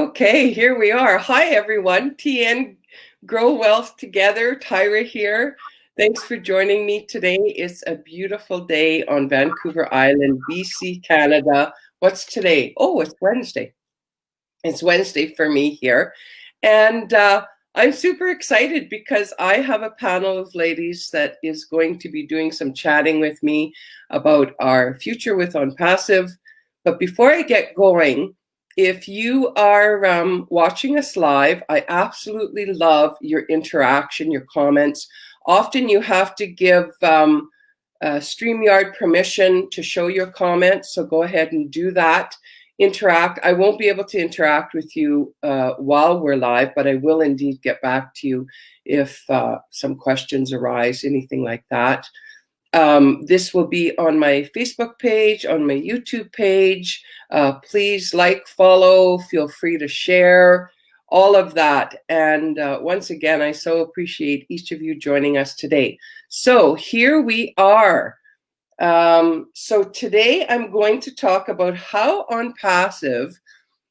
Okay, here we are. Hi, everyone. TN Grow Wealth Together. Tyra here. Thanks for joining me today. It's a beautiful day on Vancouver Island, BC, Canada. What's today? Oh, it's Wednesday. It's Wednesday for me here. And I'm super excited because I have a panel of ladies that is going to be doing some chatting with me about our future with OnPassive. But before I get going, if you are watching us live, I absolutely love your interaction, your comments. Often you have to give StreamYard permission to show your comments, so go ahead and do that. Interact. I won't be able to interact with you while we're live, but I will indeed get back to you if some questions arise, anything like that. This will be on my Facebook page, on my YouTube page. Please like, follow, feel free to share, all of that. And once again, I so appreciate each of you joining us today. So here we are. So today I'm going to talk about how OnPassive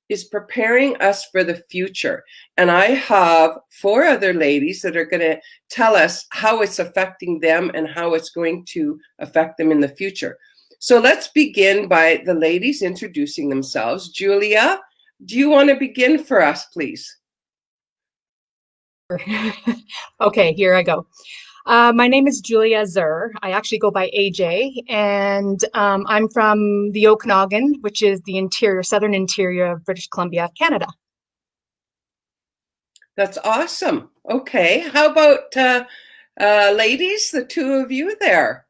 is preparing us for the future. And I have 4 other ladies that are going to tell us how it's affecting them and how it's going to affect them in the future. So let's begin by the ladies introducing themselves. Julia, do you want to begin for us, please? Okay, here I go. My name is Julia Zur. I actually go by AJ, and I'm from the Okanagan, which is the southern interior of British Columbia, Canada. That's awesome. Okay, how about ladies, the 2 of you there?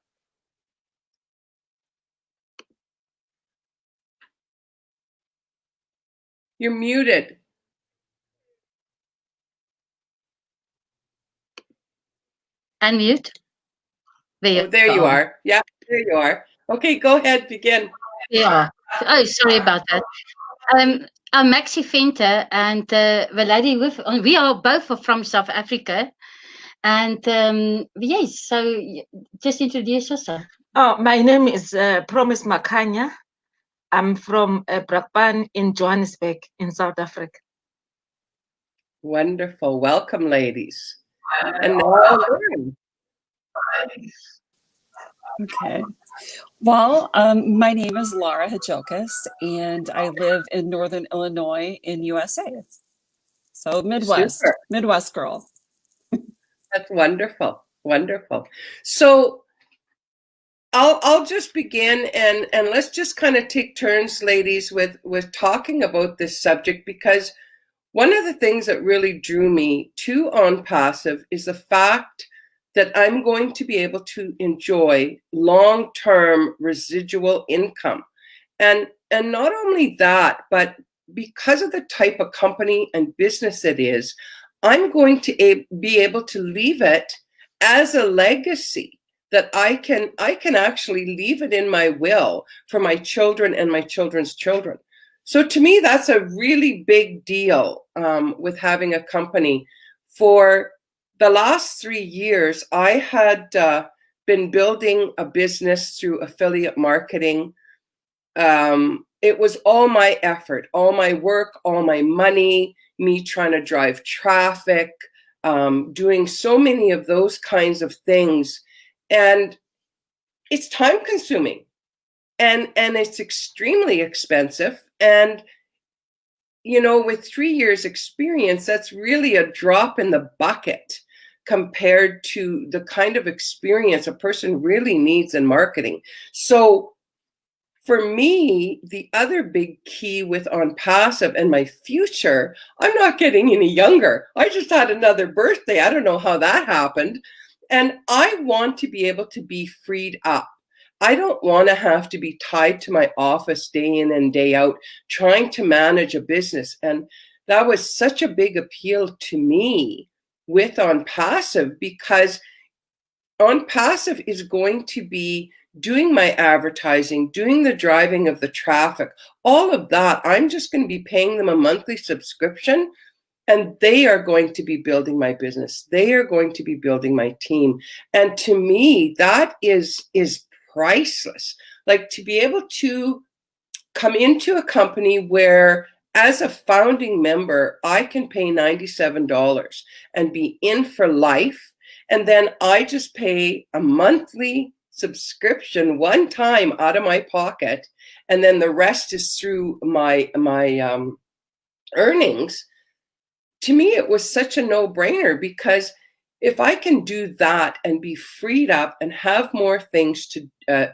You're muted. Unmute. There you are. Yeah, there you are. Okay, go ahead, begin. Yeah. Oh, sorry about that. I'm Maxie Venter, and the lady we are both from South Africa. And yes, so just introduce yourself. Oh, my name is Promise Makanya. I'm from Brakpan in Johannesburg in South Africa. Wonderful. Welcome, ladies. And now Lauren. Okay. Well, my name is Laura Hajokis, and I live in Northern Illinois in USA. So Midwest girl. That's wonderful. Wonderful. So I'll just begin and let's just kind of take turns, ladies, with talking about this subject, because one of the things that really drew me to OnPassive is the fact that I'm going to be able to enjoy long-term residual income. And not only that, but because of the type of company and business it is, I'm going to be able to leave it as a legacy that I can actually leave it in my will for my children and my children's children. So to me, that's a really big deal with having a company. For the last 3 years, I had been building a business through affiliate marketing. It was all my effort, all my work, all my money, me trying to drive traffic, doing so many of those kinds of things. And it's time consuming and it's extremely expensive. And, you know, with 3 years experience, that's really a drop in the bucket compared to the kind of experience a person really needs in marketing. So for me, the other big key with OnPassive and my future, I'm not getting any younger. I just had another birthday. I don't know how that happened. And I want to be able to be freed up. I don't want to have to be tied to my office day in and day out, trying to manage a business. And that was such a big appeal to me with OnPassive, because OnPassive is going to be doing my advertising, doing the driving of the traffic, all of that. I'm just going to be paying them a monthly subscription, and they are going to be building my business. They are going to be building my team. And to me, that is priceless. Like, to be able to come into a company where as a founding member, I can pay $97 and be in for life. And then I just pay a monthly subscription one time out of my pocket. And then the rest is through my earnings. To me, it was such a no-brainer, because if I can do that and be freed up and have more things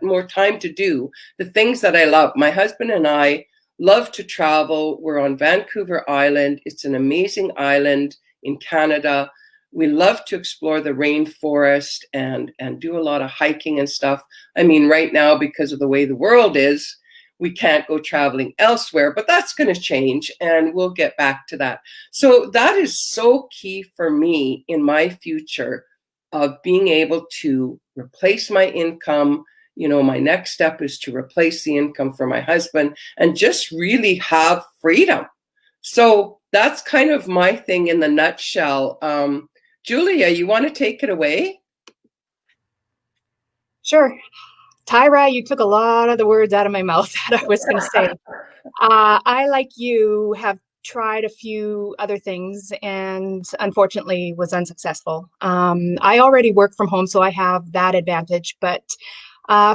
more time to do the things that I love. My husband and I love to travel. We're on Vancouver Island. It's an amazing island in Canada. We love to explore the rainforest and do a lot of hiking and stuff. I mean, right now, because of the way the world is, we can't go traveling elsewhere, but that's going to change, and we'll get back to that. So that is so key for me in my future of being able to replace my income. You know, my next step is to replace the income for my husband and just really have freedom. So that's kind of my thing in the nutshell. Julia, you want to take it away? Sure. Tyra, you took a lot of the words out of my mouth that I was going to say. I, like you, have tried a few other things and unfortunately was unsuccessful. I already work from home, so I have that advantage. But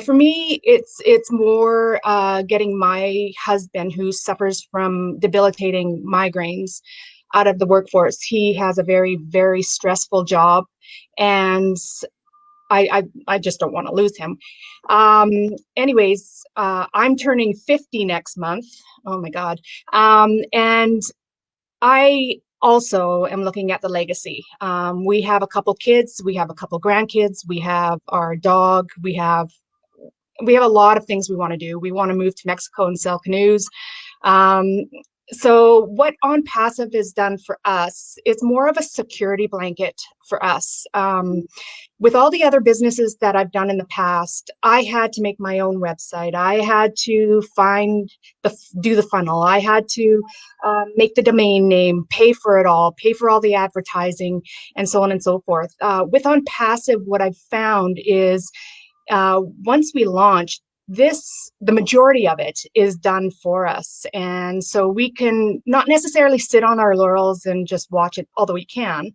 for me, it's more getting my husband, who suffers from debilitating migraines, out of the workforce. He has a very, very stressful job, and I just don't want to lose him. Anyways, I'm turning 50 next month. Oh my God. And I also am looking at the legacy. We have a couple kids, we have a couple grandkids, we have our dog, we have a lot of things we want to do. We want to move to Mexico and sell canoes. So what OnPassive has done for us, it's more of a security blanket for us. With all the other businesses that I've done in the past, I had to make my own website. I had to do the funnel. I had to make the domain name, pay for it all, pay for all the advertising, and so on and so forth. With OnPassive, what I've found is once we launch, the majority of it is done for us. And so we can not necessarily sit on our laurels and just watch it, although we can.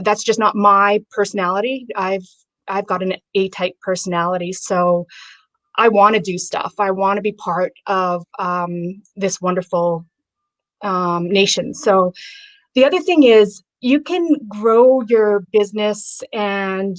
That's just not my personality. I've got an A-type personality, so I want to do stuff. I want to be part of this wonderful nation. So the other thing is, you can grow your business, and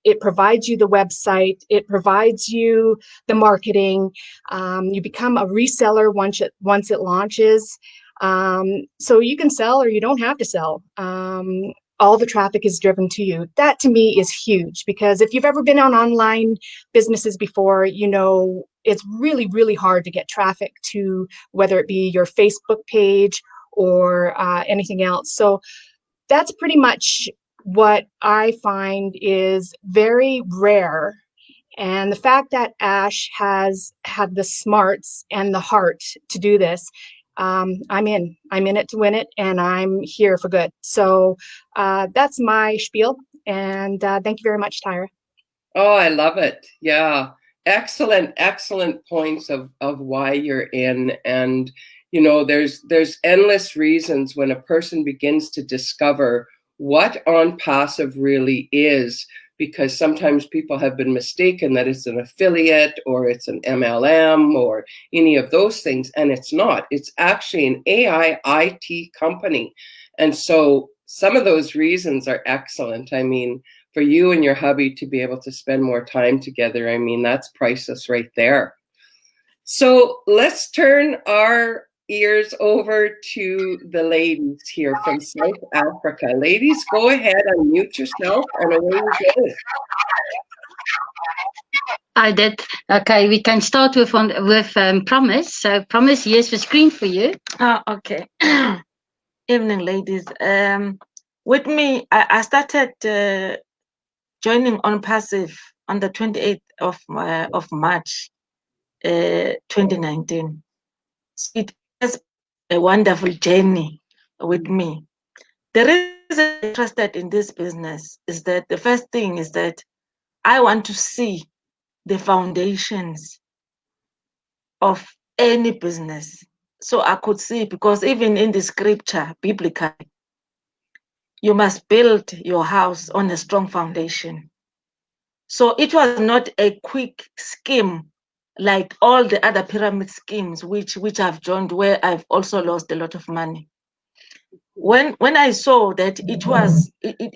it provides you the website, it provides you the marketing. You become a reseller once it launches. So you can sell or you don't have to sell. All the traffic is driven to you. That to me is huge, because if you've ever been on online businesses before, you know it's really, really hard to get traffic to, whether it be your Facebook page or anything else. So that's pretty much what I find is very rare. And the fact that Ash has had the smarts and the heart to do this, I'm in it to win it, and I'm here for good. So that's my spiel. And thank you very much, Tyra. Oh, I love it. Yeah. Excellent, excellent points of why you're in. And, you know, there's endless reasons when a person begins to discover what OnPassive really is, because sometimes people have been mistaken that it's an affiliate or it's an MLM or any of those things, and it's not. It's actually an AI IT company. And so some of those reasons are excellent. I mean, for you and your hubby to be able to spend more time together, I mean, that's priceless right there. So let's turn our ears over to the ladies here from South Africa. Ladies, go ahead, unmute yourself, and away you go. I did. Okay, we can start with Promise. So Promise, here's the screen for you. Oh, okay. Evening, ladies. With me, I started joining OnPassive on the 28th of March, 2019. So it was a wonderful journey with me. The reason I'm interested in this business is that the first thing is that I want to see the foundations of any business. So I could see, because even in the scripture, biblically, you must build your house on a strong foundation. So it was not a quick scheme like all the other pyramid schemes which I've joined, where I've also lost a lot of money. When I saw that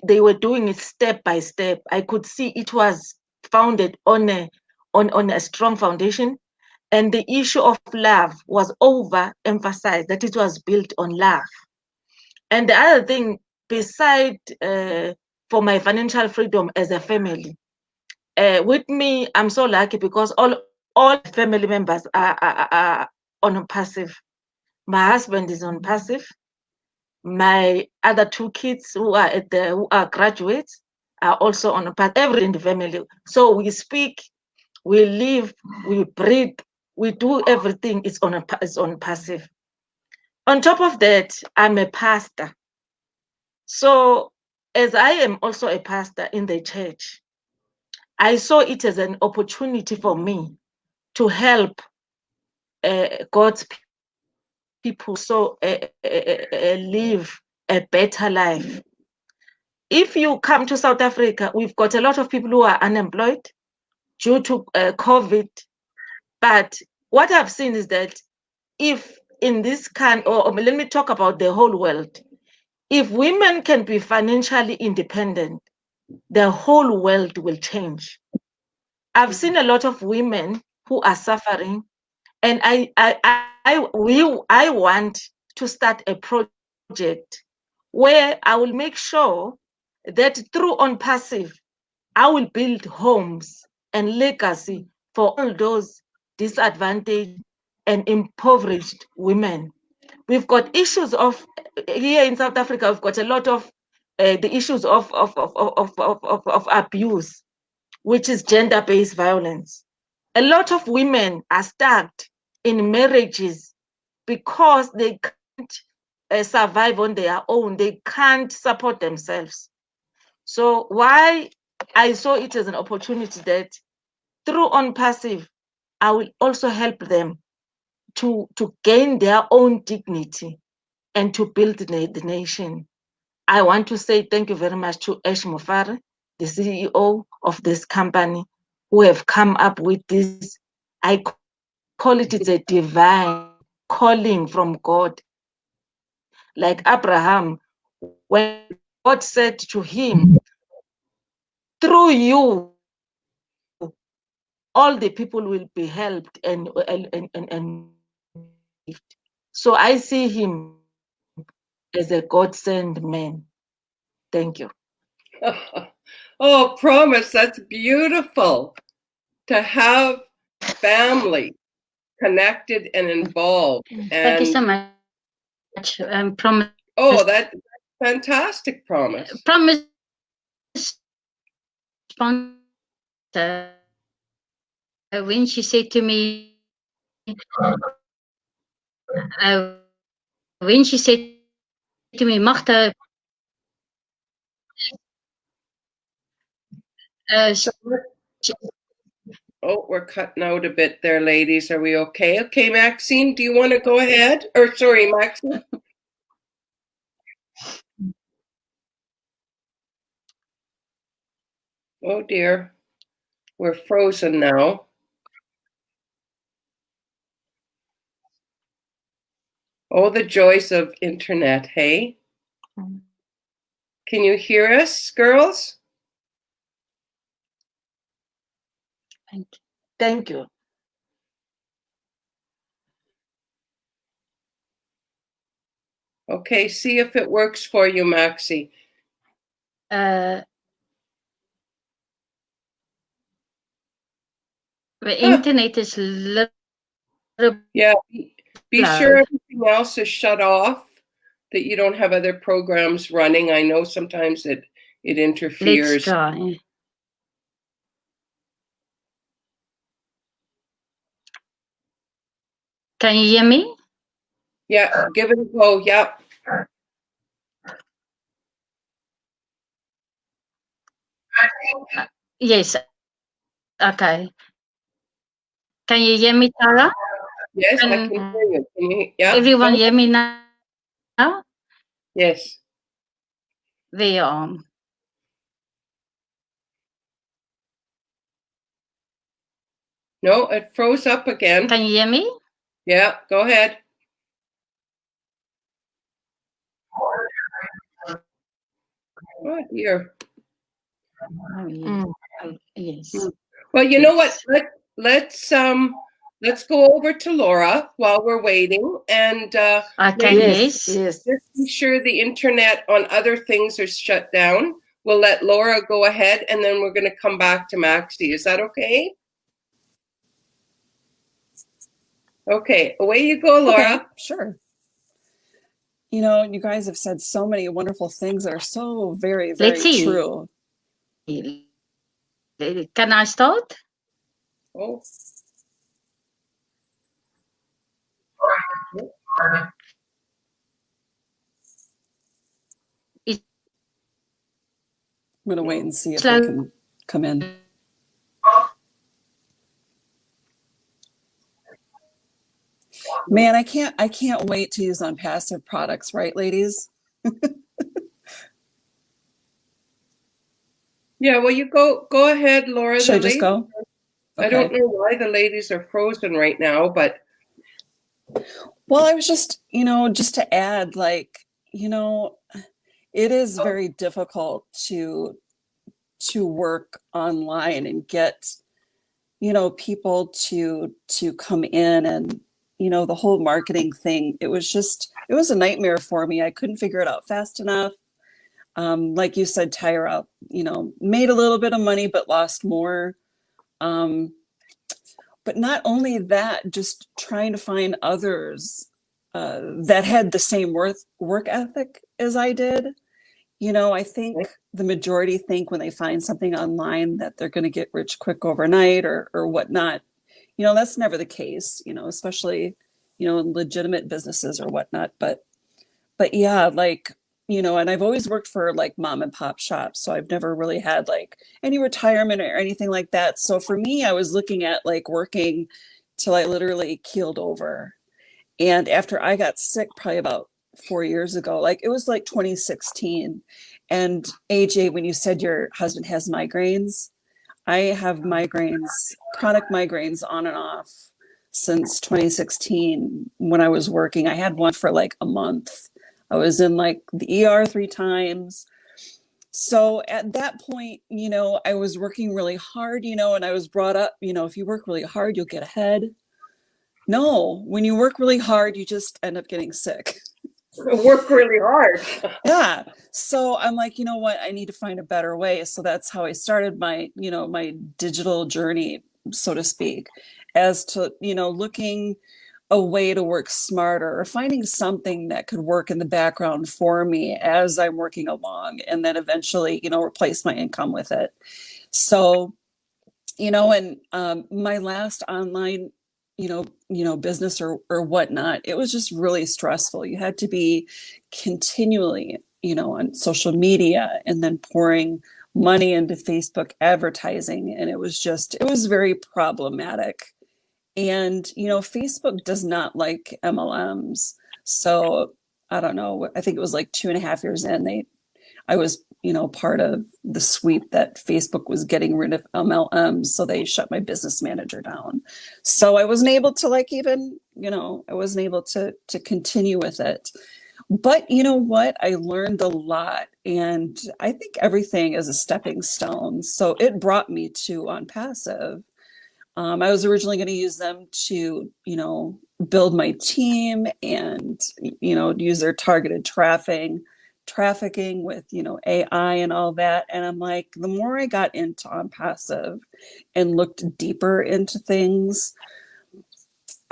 they were doing it step by step, I could see it was founded on a strong foundation, and the issue of love was overemphasized, that it was built on love. And the other thing, beside for my financial freedom as a family, with me, I'm so lucky because all family members are on passive. My husband is on passive. My other two kids who are graduates are also on passive. Everyone in the family. So we speak, we live, we breathe, we do everything. It's on passive. On top of that, I'm a pastor. So as I am also a pastor in the church, I saw it as an opportunity for me to help God's people so live a better life. If you come to South Africa, we've got a lot of people who are unemployed due to COVID. But what I've seen is that if in this or let me talk about the whole world, if women can be financially independent, the whole world will change. I've seen a lot of women who are suffering, and I want to start a project where I will make sure that through OnPassive, I will build homes and legacy for all those disadvantaged and impoverished women. We've got issues of here in South Africa. We've got a lot of the issues of abuse, which is gender-based violence. A lot of women are stuck in marriages because they can't survive on their own. They can't support themselves. So why I saw it as an opportunity that through OnPassive, I will also help them to gain their own dignity and to build the nation. I want to say thank you very much to Ash Mofare, the CEO of this company, who have come up with this. I call it a divine calling from God. Like Abraham, when God said to him, through you, all the people will be helped and so I see him as a God-sent man. Thank you. Oh, Promise, that's beautiful to have family connected and involved. Thank you so much, Promise. Oh, that's fantastic, Promise. Promise sponsor, when she said to me, Magda, oh, we're cutting out a bit there, ladies. Are we okay? Okay, Maxine, do you want to go ahead? Or sorry, Maxine. Oh dear, we're frozen now. Oh, the joys of internet, hey? Can you hear us, girls? Thank you. Okay, see if it works for you, Maxie. The internet is yeah, be sure everything else is shut off, that you don't have other programs running. I know sometimes it interferes. Let's try. Can you hear me? Yeah, give it a go. Yep. Yes. Okay. Can you hear me, Tara? Yes, I can hear you. Can you? Yeah. Everyone hear me now? Yes. There you are. No, it froze up again. Can you hear me? Yeah, go ahead. Oh dear. Oh, yeah. Oh, yes. Well, you know what? Let's go over to Laura while we're waiting, and Okay, yes. Yes. just be sure the internet on other things are shut down. We'll let Laura go ahead, and then we're going to come back to Maxie. Is that okay? Okay, away you go, Laura. Okay, sure. You know, you guys have said so many wonderful things that are so very, very Let's see. true. Can I start? Oh. I'm going to wait and see if they can come in. Man, I can't wait to use OnPassive products, right, ladies? Yeah, well, you go ahead, Laura. Should I just go? Okay. I don't know why the ladies are frozen right now, but. Well, I was just, just to add, like, it is very difficult to work online and get, people to come in, and, the whole marketing thing. It was a nightmare for me. I couldn't figure it out fast enough. Like you said, Tyra, made a little bit of money, but lost more. But not only that, just trying to find others that had the same work ethic as I did. I think the majority think when they find something online that they're going to get rich quick overnight or whatnot. That's never the case, especially, in legitimate businesses or whatnot. But yeah, like, and I've always worked for like mom and pop shops. So I've never really had like any retirement or anything like that. So for me, I was looking at like working till I literally keeled over. And after I got sick, probably about 4 years ago, like it was like 2016. And AJ, when you said your husband has migraines, I have migraines, chronic migraines on and off since 2016 when I was working. I had one for like a month. I was in like the ER 3 times. So at that point, I was working really hard, and I was brought up, if you work really hard, you'll get ahead. No, when you work really hard, you just end up getting sick. Work really hard. Yeah. So I'm like, you know what? I need to find a better way. So that's how I started my, my digital journey, so to speak, as to, looking a way to work smarter or finding something that could work in the background for me as I'm working along, and then eventually, replace my income with it. So, and my last online business or whatnot, it was just really stressful. You had to be continually, on social media and then pouring money into Facebook advertising. And it was very problematic. And, Facebook does not like MLMs. So I don't know, I think it was like 2.5 years in, I was, part of the sweep that Facebook was getting rid of MLMs. So they shut my business manager down. So I wasn't able to I wasn't able to continue with it. But you know what? I learned a lot, and I think everything is a stepping stone. So it brought me to OnPassive. I was originally going to use them to, build my team and, use their targeted trafficking with, AI and all that. And I'm like, the more I got into OnPassive and looked deeper into things,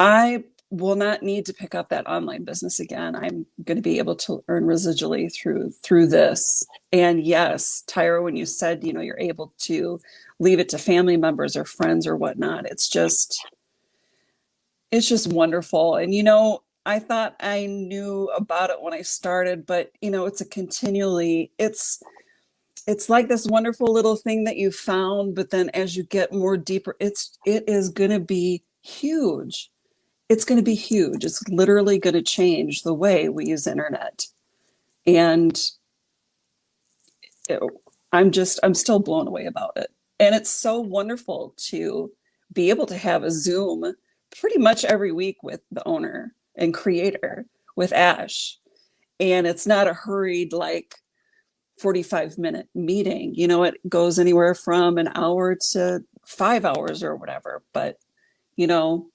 I will not need to pick up that online business again. I'm going to be able to earn residually through this. And yes, Tyra, when you said, you're able to leave it to family members or friends or whatnot, it's just wonderful. And, I thought I knew about it when I started, but, it's like this wonderful little thing that you found, but then as you get more deeper, it is going to be huge. it's going to be huge. It's literally going to change the way we use internet. And I'm still blown away about it. And it's so wonderful to be able to have a Zoom pretty much every week with the owner and creator, with Ash. And it's not a hurried, like, 45-minute meeting. You know, it goes anywhere from an hour to 5 hours or whatever. But, you know,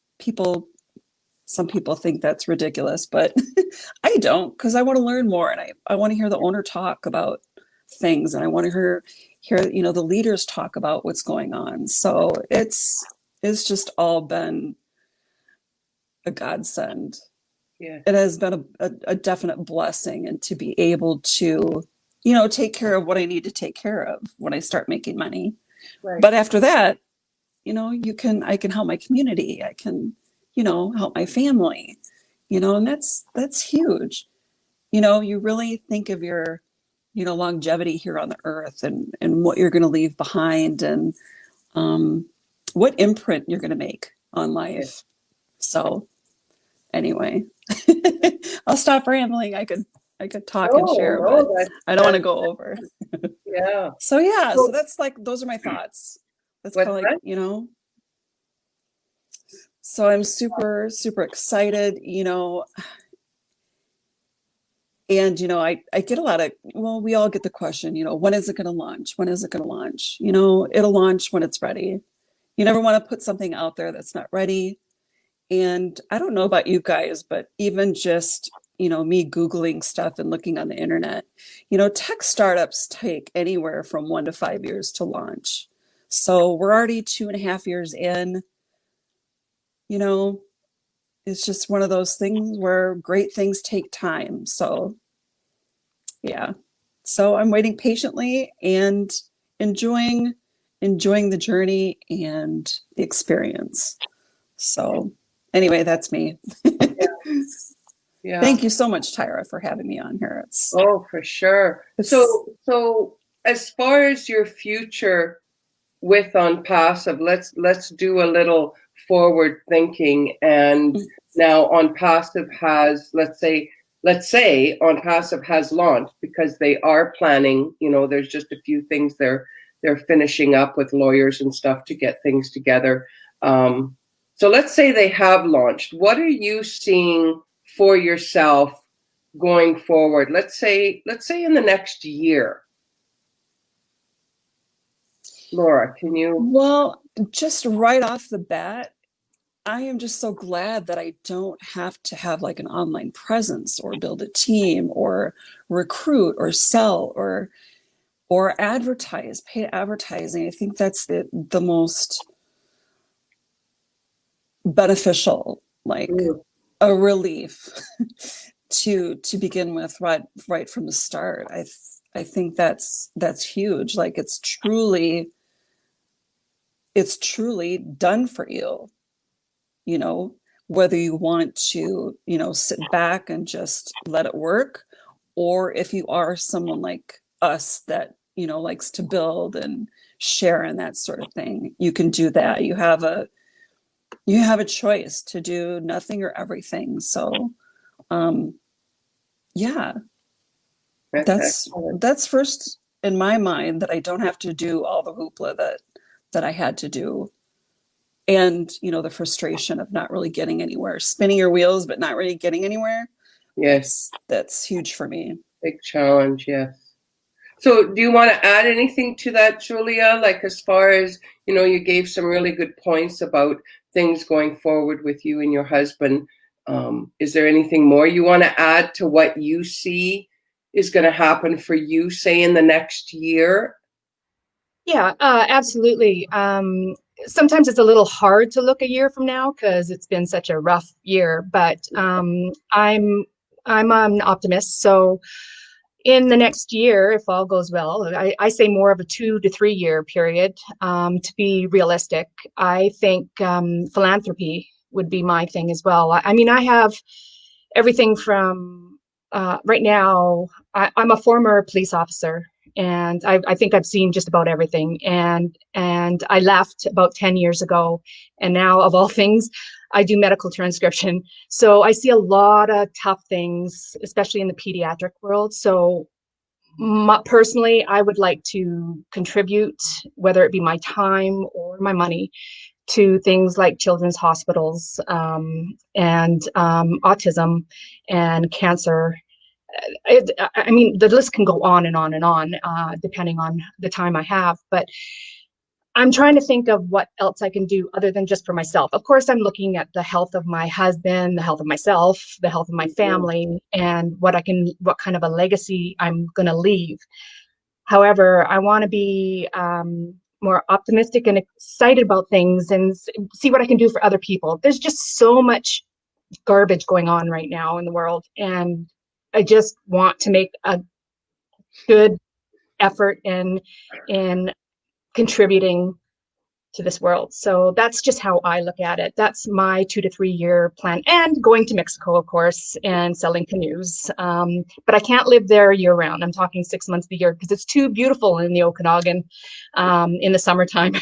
some people think that's ridiculous, but I don't, because I want to learn more, and I want to hear the owner talk about things, and I want to hear you know, the leaders talk about what's going on. So it's just all been a godsend. Yeah. It has been a definite blessing, and to be able to, you know, take care of what I need to take care of when I start making money. Right. But after that, you know, I can help my community. I can, you know, help my family, you know, and that's huge. You know, you really think of your, you know, longevity here on the earth, and what you're going to leave behind, and what imprint you're going to make on life. So anyway, I'll stop rambling. I could talk and share, but I don't want to go over. Yeah. So yeah, so that's like, those are my thoughts. That's kind of like, you know, so I'm super, super excited, you know, and, you know, I get a lot of, well, we all get the question, you know, when is it going to launch? When is it going to launch? You know, it'll launch when it's ready. You never want to put something out there that's not ready. And I don't know about you guys, but even just, you know, me Googling stuff and looking on the internet, you know, tech startups take anywhere from 1 to 5 years to launch. So we're already 2.5 years in. You know, it's just one of those things where great things take time. So yeah, so I'm waiting patiently and enjoying the journey and the experience. So anyway, that's me. Yeah. Thank you so much, Tyra, for having me on here. For sure. So as far as your future with OnPassive, let's do a little forward thinking. And now OnPassive has, let's say OnPassive has launched, because they are planning, you know, there's just a few things they're finishing up with lawyers and stuff to get things together. So let's say they have launched. What are you seeing for yourself going forward? Let's say in the next year. Laura, can you? Well, just right off the bat, I am just so glad that I don't have to have like an online presence, or build a team, or recruit, or sell, or advertise, paid advertising. I think that's the most beneficial, like a relief to begin with, right from the start. I think that's huge. Like, it's truly done for you, you know, whether you want to, you know, sit back and just let it work, or if you are someone like us that, you know, likes to build and share and that sort of thing, you can do that. You have a choice to do nothing or everything. So yeah, that's first in my mind, that I don't have to do all the hoopla that I had to do. And, you know, the frustration of not really getting anywhere, spinning your wheels, but not really getting anywhere. Yes. That's huge for me. Big challenge, yes. So do you want to add anything to that, Julia? Like, as far as, you know, you gave some really good points about things going forward with you and your husband. Is there anything more you want to add to what you see is going to happen for you, say, in the next year? Yeah, absolutely. Sometimes it's a little hard to look a year from now, because it's been such a rough year, but I'm an optimist. So in the next year, if all goes well, I say more of a 2 to 3 year period, to be realistic. I think philanthropy would be my thing as well. I mean, I have everything from right now, I'm a former police officer, and I think I've seen just about everything. And I left about 10 years ago, and now, of all things, I do medical transcription. So I see a lot of tough things, especially in the pediatric world. So personally, I would like to contribute, whether it be my time or my money, to things like children's hospitals, and autism and cancer. I mean, the list can go on and on and on, depending on the time I have. But I'm trying to think of what else I can do other than just for myself. Of course, I'm looking at the health of my husband, the health of myself, the health of my family, and what kind of a legacy I'm going to leave. However, I want to be more optimistic and excited about things and see what I can do for other people. There's just so much garbage going on right now in the world, and I just want to make a good effort in contributing to this world. So that's just how I look at it. That's my 2 to 3 year plan, and going to Mexico, of course, and selling canoes. But I can't live there year round. I'm talking 6 months of the year because it's too beautiful in the Okanagan in the summertime.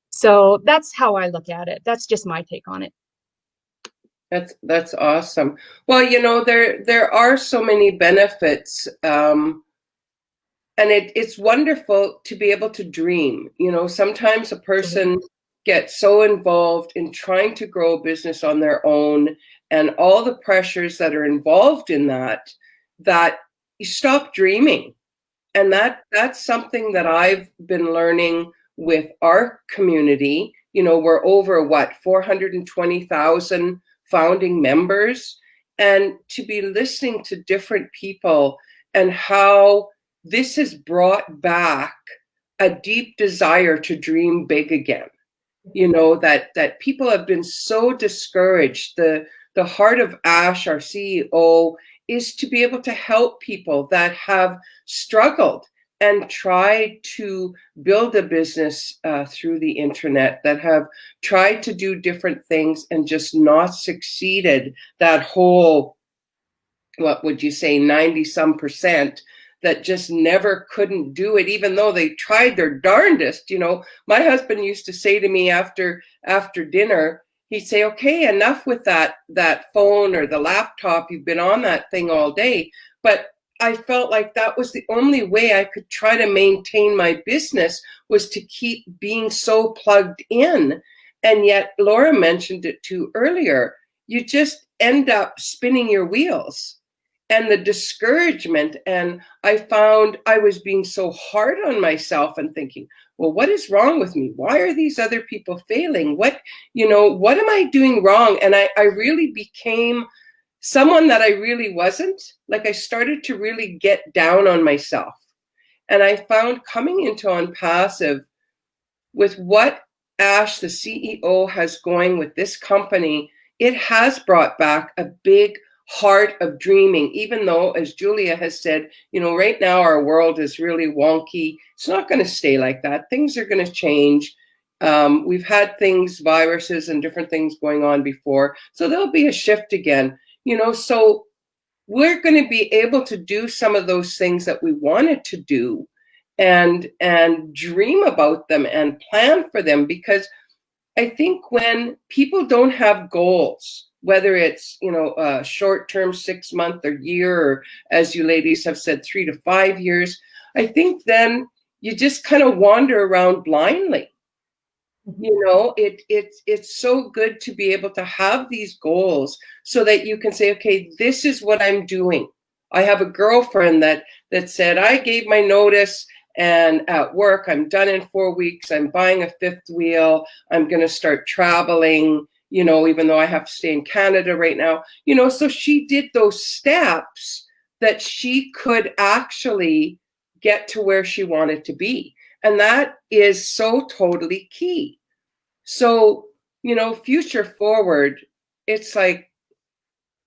So that's how I look at it. That's just my take on it. That's awesome. Well, there are so many benefits, and it's wonderful to be able to dream. Sometimes a person gets so involved in trying to grow a business on their own, and all the pressures that are involved in that you stop dreaming. And that's something that I've been learning with our community. We're over 420,000 founding members, and to be listening to different people and how this has brought back a deep desire to dream big again. That people have been so discouraged. The heart of Ash, our CEO, is to be able to help people that have struggled and tried to build a business through the internet, that have tried to do different things and just not succeeded. That whole, what would you say, 90-some% that just never couldn't do it, even though they tried their darndest. My husband used to say to me after dinner, he'd say, okay, enough with that phone or the laptop. You've been on that thing all day. But I felt like that was the only way I could try to maintain my business, was to keep being so plugged in. And yet, Laura mentioned it too earlier, you just end up spinning your wheels. And the discouragement, and I found I was being so hard on myself and thinking, well, what is wrong with me? Why are these other people failing? What am I doing wrong? And I really became someone that I really wasn't. Like, I started to really get down on myself. And I found coming into OnPassive, with what Ash, the CEO, has going with this company, it has brought back a big heart of dreaming, even though, as Julia has said, right now our world is really wonky. It's not going to stay like that. Things are going to change. We've had viruses and different things going on before. So there'll be a shift again, so we're going to be able to do some of those things that we wanted to do and dream about them and plan for them. Because I think when people don't have goals, whether it's, a short-term 6 month or year, or as you ladies have said, 3 to 5 years, I think then you just kind of wander around blindly. It's so good to be able to have these goals so that you can say, okay, this is what I'm doing. I have a girlfriend that said, I gave my notice, and at work, I'm done in 4 weeks. I'm buying a fifth wheel. I'm going to start traveling, even though I have to stay in Canada right now. So she did those steps that she could actually get to where she wanted to be. And that is so totally key. So, future forward, it's like,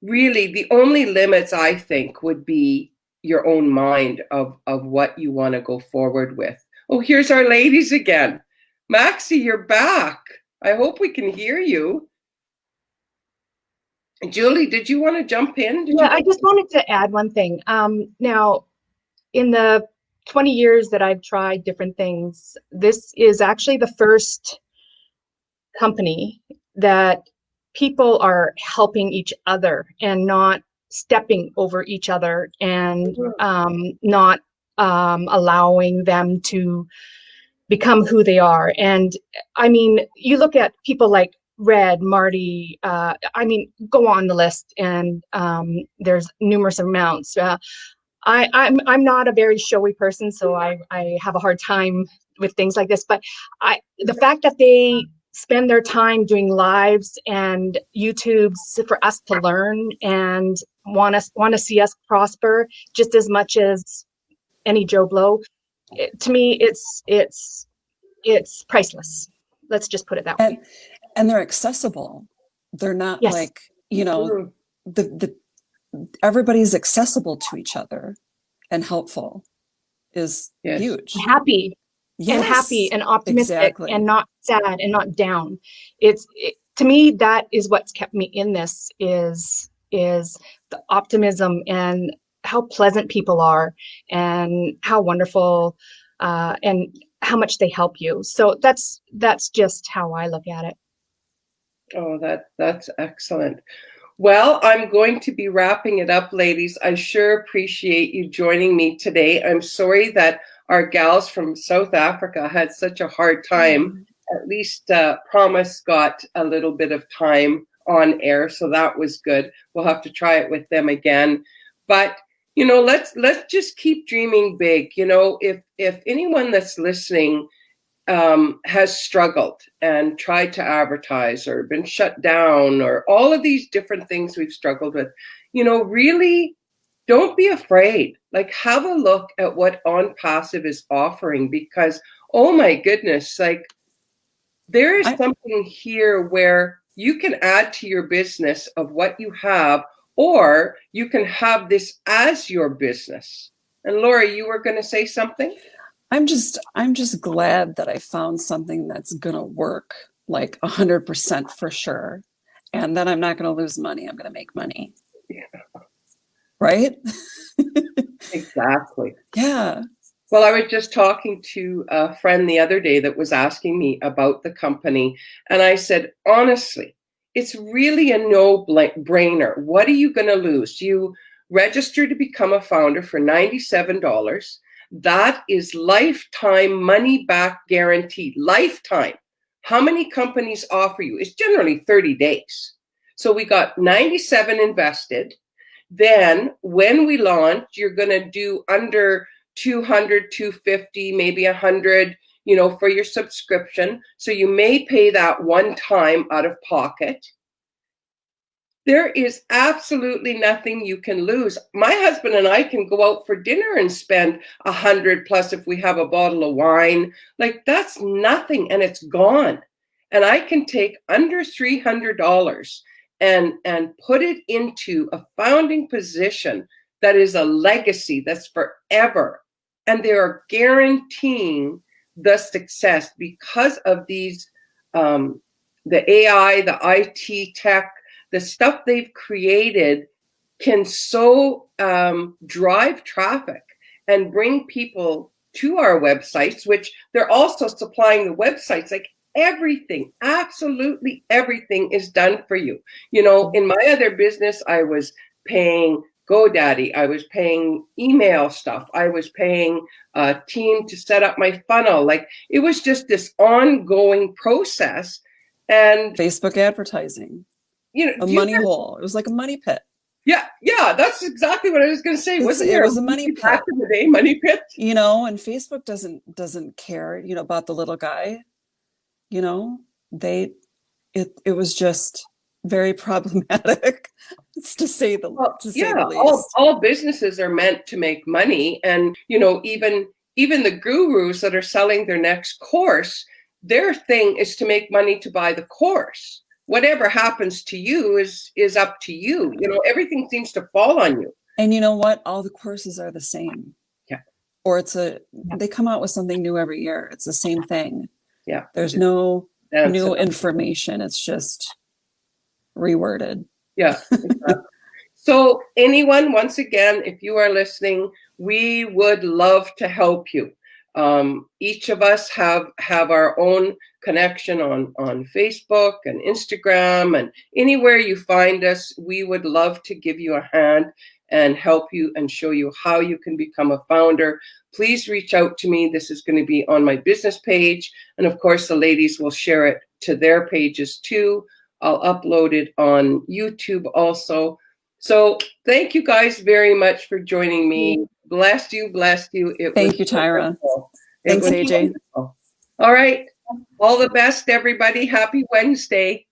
really the only limits, I think, would be your own mind of what you want to go forward with. Oh, here's our ladies again. Maxie, you're back. I hope we can hear you. Julie, did you want to jump in? I just wanted to add one thing. Now, in the 20 years that I've tried different things, this is actually the first company that people are helping each other and not stepping over each other and not allowing them to become who they are. And I mean, you look at people like Red, Marty, I mean, go on the list, and there's numerous amounts. I'm not a very showy person, so I have a hard time with things like this. But the fact that they spend their time doing lives and YouTubes for us to learn and want to see us prosper just as much as any Joe Blow, to me, it's priceless. Let's just put it that way. And they're accessible. They're not Yes. like, you know, everybody's accessible to each other and helpful is huge. Happy. Yes, and happy and optimistic exactly. and not sad and not down. To me, that is what's kept me in this is the optimism and how pleasant people are and how wonderful and how much they help you. So that's just how I look at it. Oh, that's excellent. Well, I'm going to be wrapping it up, ladies. I sure appreciate you joining me today. I'm sorry that our gals from South Africa had such a hard time. At least Promise got a little bit of time on air, so that was good. We'll have to try it with them again. But you know, let's just keep dreaming big. You know, if anyone that's listening has struggled and tried to advertise or been shut down or all of these different things we've struggled with, you know, really don't be afraid. Like, have a look at what OnPassive is offering, because, oh my goodness, like there is something here where you can add to your business of what you have, or you can have this as your business. And Laura, you were going to say something? I'm just glad that I found something that's going to work like 100% for sure. And then I'm not going to lose money. I'm going to make money. Yeah. Right? Exactly. Yeah. Well, I was just talking to a friend the other day that was asking me about the company. And I said, honestly, it's really a no-brainer. What are you going to lose? You register to become a founder for $97. That is lifetime money back guaranteed. Lifetime. How many companies offer you? It's generally 30 days. So we got 97 invested. Then when we launch, you're going to do under 200, 250, maybe 100, you know, for your subscription. So you may pay that one time out of pocket. There is absolutely nothing you can lose. My husband and I can go out for dinner and spend 100 plus if we have a bottle of wine. Like, that's nothing, and it's gone. And I can take under $300 and put it into a founding position that is a legacy that's forever. And they are guaranteeing the success because of these, the AI, the IT tech, the stuff they've created can so drive traffic and bring people to our websites, which they're also supplying the websites. Like everything, absolutely everything is done for you. You know, in my other business, I was paying GoDaddy, I was paying email stuff, I was paying a team to set up my funnel. Like it was just this ongoing process. And Facebook advertising. You know, a money hole. It was like a money pit. Yeah, that's exactly what I was going to say. It was a money pit back in the day, money pit. You know, and Facebook doesn't care, you know, about the little guy. You know, it was just very problematic, to say the least. All businesses are meant to make money, and you know, even the gurus that are selling their next course, their thing is to make money to buy the course. Whatever happens to you is up to you. You know, everything seems to fall on you. And you know what? All the courses are the same. Yeah. Or they come out with something new every year. It's the same thing. Yeah. There's no new information. It's just reworded. Yeah. Exactly. So anyone, once again, if you are listening, we would love to help you. Each of us have our own connection on Facebook and Instagram, and anywhere you find us, we would love to give you a hand and help you and show you how you can become a founder. Please reach out to me. This is going to be on my business page, and of course the ladies will share it to their pages too. I'll upload it on YouTube also. So thank you guys very much for joining me. Bless you, bless you. Thank you, Tyra. Thanks, AJ. Wonderful. All right. All the best, everybody. Happy Wednesday.